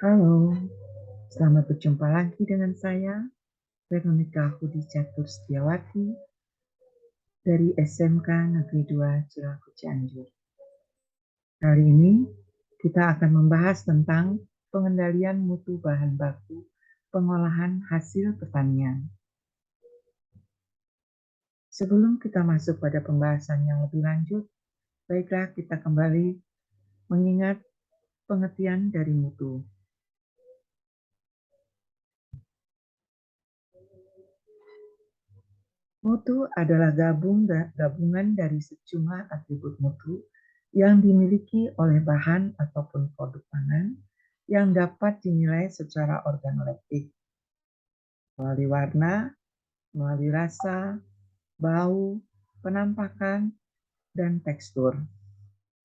Halo, selamat berjumpa lagi dengan saya, Veronica Hudi Catur Setiawati dari SMK Negeri 2 Cilaku Cianjur. Kali ini kita akan membahas tentang pengendalian mutu bahan baku pengolahan hasil pertanian. Sebelum kita masuk pada pembahasan yang lebih lanjut, baiklah kita kembali mengingat pengertian dari mutu. Mutu adalah gabungan dari sejumlah atribut mutu yang dimiliki oleh bahan ataupun produk pangan yang dapat dinilai secara organoleptik melalui warna, melalui rasa, bau, penampakan, dan tekstur.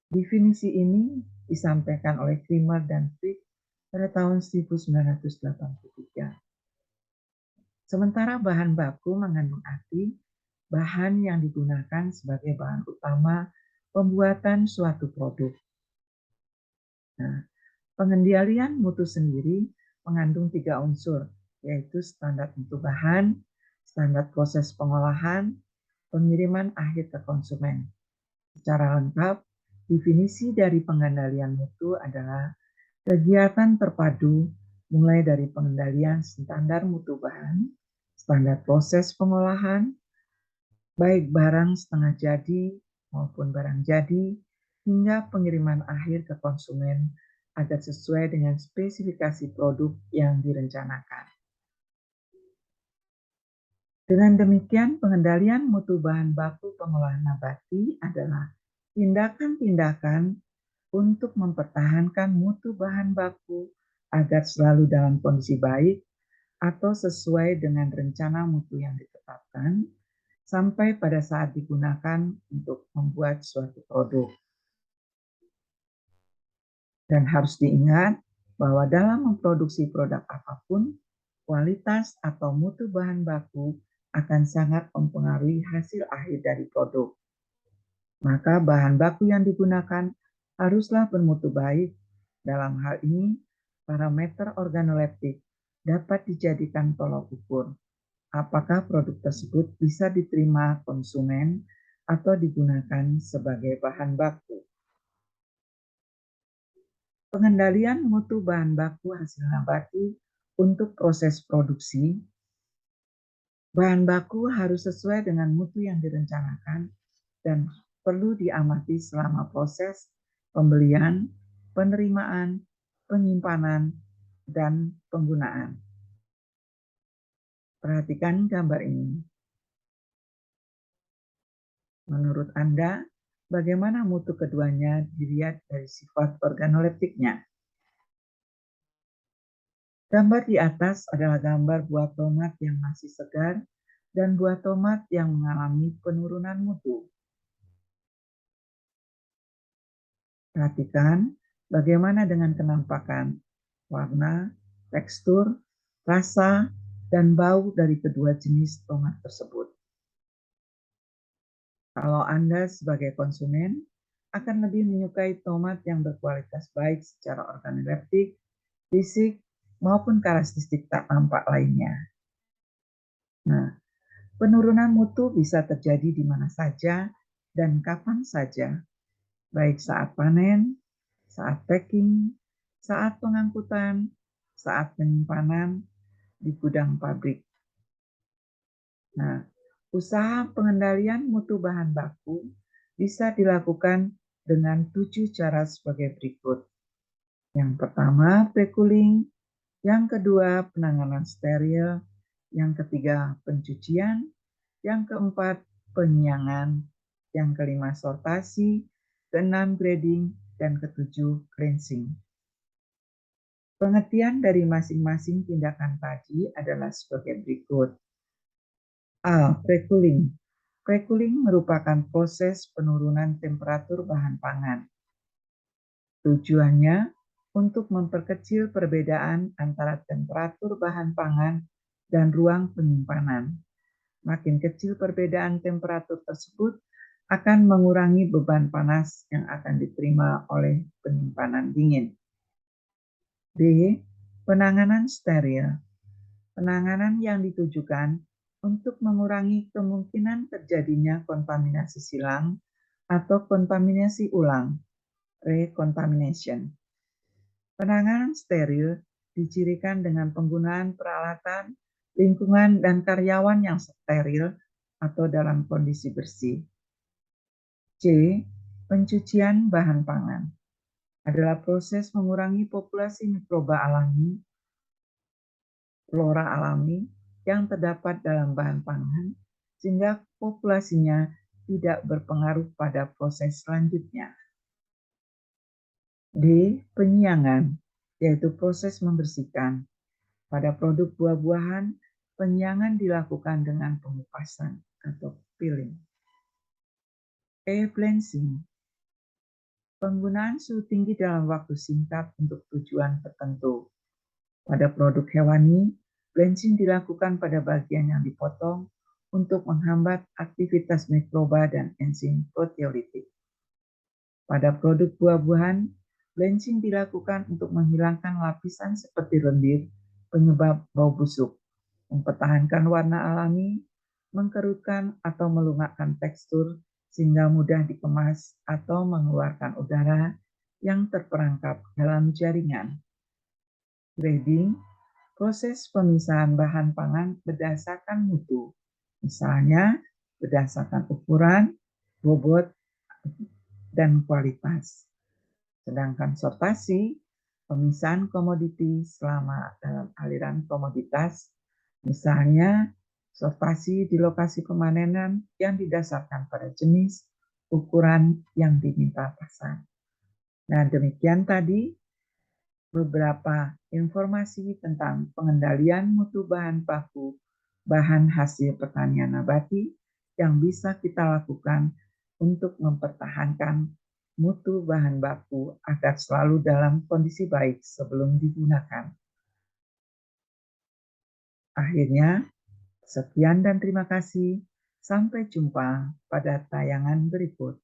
Definisi ini disampaikan oleh Krimer dan Frick pada tahun 1983. Sementara bahan baku mengandung arti bahan yang digunakan sebagai bahan utama pembuatan suatu produk. Nah, pengendalian mutu sendiri mengandung 3 unsur, yaitu standar mutu bahan, standar proses pengolahan, pengiriman akhir ke konsumen. Secara lengkap, definisi dari pengendalian mutu adalah kegiatan terpadu mulai dari pengendalian standar mutu bahan, standar proses pengolahan, baik barang setengah jadi maupun barang jadi, hingga pengiriman akhir ke konsumen agar sesuai dengan spesifikasi produk yang direncanakan. Dengan demikian, pengendalian mutu bahan baku pengolahan nabati adalah tindakan-tindakan untuk mempertahankan mutu bahan baku agar selalu dalam kondisi baik atau sesuai dengan rencana mutu yang ditetapkan sampai pada saat digunakan untuk membuat suatu produk. Dan harus diingat bahwa dalam memproduksi produk apapun, kualitas atau mutu bahan baku akan sangat mempengaruhi hasil akhir dari produk. Maka bahan baku yang digunakan haruslah bermutu baik. Dalam hal ini, parameter organoleptik dapat dijadikan tolok ukur apakah produk tersebut bisa diterima konsumen atau digunakan sebagai bahan baku. Pengendalian mutu bahan baku hasil nabati untuk proses produksi. Bahan baku harus sesuai dengan mutu yang direncanakan dan perlu diamati selama proses pembelian, penerimaan, penyimpanan, dan penggunaan. Perhatikan gambar ini. Menurut Anda, bagaimana mutu keduanya dilihat dari sifat organoleptiknya? Gambar di atas adalah gambar buah tomat yang masih segar dan buah tomat yang mengalami penurunan mutu. Perhatikan bagaimana dengan penampakan, warna, tekstur, rasa, dan bau dari kedua jenis tomat tersebut. Kalau Anda sebagai konsumen akan lebih menyukai tomat yang berkualitas baik secara organoleptik, fisik, maupun karakteristik tak nampak lainnya. Nah, penurunan mutu bisa terjadi di mana saja dan kapan saja, baik saat panen, saat packing, saat pengangkutan, saat penyimpanan di gudang pabrik. Nah, usaha pengendalian mutu bahan baku bisa dilakukan dengan 7 cara sebagai berikut. Yang pertama, pre-cooling. Yang kedua, penanganan steril. Yang ketiga, pencucian. Yang keempat, penyiangan. Yang kelima, sortasi. Keenam, grading. Dan ketujuh, cleansing. Pengertian dari masing-masing tindakan tadi adalah sebagai berikut. A. Pre-cooling. Pre-cooling merupakan proses penurunan temperatur bahan pangan. Tujuannya untuk memperkecil perbedaan antara temperatur bahan pangan dan ruang penyimpanan. Makin kecil perbedaan temperatur tersebut, akan mengurangi beban panas yang akan diterima oleh penyimpanan dingin. D. Penanganan steril. Penanganan yang ditujukan untuk mengurangi kemungkinan terjadinya kontaminasi silang atau kontaminasi ulang, recontamination. Penanganan steril dicirikan dengan penggunaan peralatan, lingkungan, dan karyawan yang steril atau dalam kondisi bersih. C. Pencucian bahan pangan adalah proses mengurangi populasi mikroba alami, flora alami yang terdapat dalam bahan pangan, sehingga populasinya tidak berpengaruh pada proses selanjutnya. D. Penyiangan, yaitu proses membersihkan. Pada produk buah-buahan, penyiangan dilakukan dengan pengupasan atau peeling. E. Blanching, penggunaan suhu tinggi dalam waktu singkat untuk tujuan tertentu. Pada produk hewani, blanching dilakukan pada bagian yang dipotong untuk menghambat aktivitas mikroba dan enzim proteolitik. Pada produk buah-buahan, blanching dilakukan untuk menghilangkan lapisan seperti lendir penyebab bau busuk, mempertahankan warna alami, mengkerutkan atau melumakkan tekstur sehingga mudah dikemas atau mengeluarkan udara yang terperangkap dalam jaringan. Grading, proses pemisahan bahan pangan berdasarkan mutu, misalnya berdasarkan ukuran, bobot, dan kualitas. Sedangkan sortasi, pemisahan komoditi selama dalam aliran komoditas, misalnya sortasi di lokasi pemanenan yang didasarkan pada jenis, ukuran yang diminta pasar. Nah, demikian tadi beberapa informasi tentang pengendalian mutu bahan baku, bahan hasil pertanian nabati yang bisa kita lakukan untuk mempertahankan mutu bahan baku agar selalu dalam kondisi baik sebelum digunakan. Akhirnya, sekian dan terima kasih. Sampai jumpa pada tayangan berikut.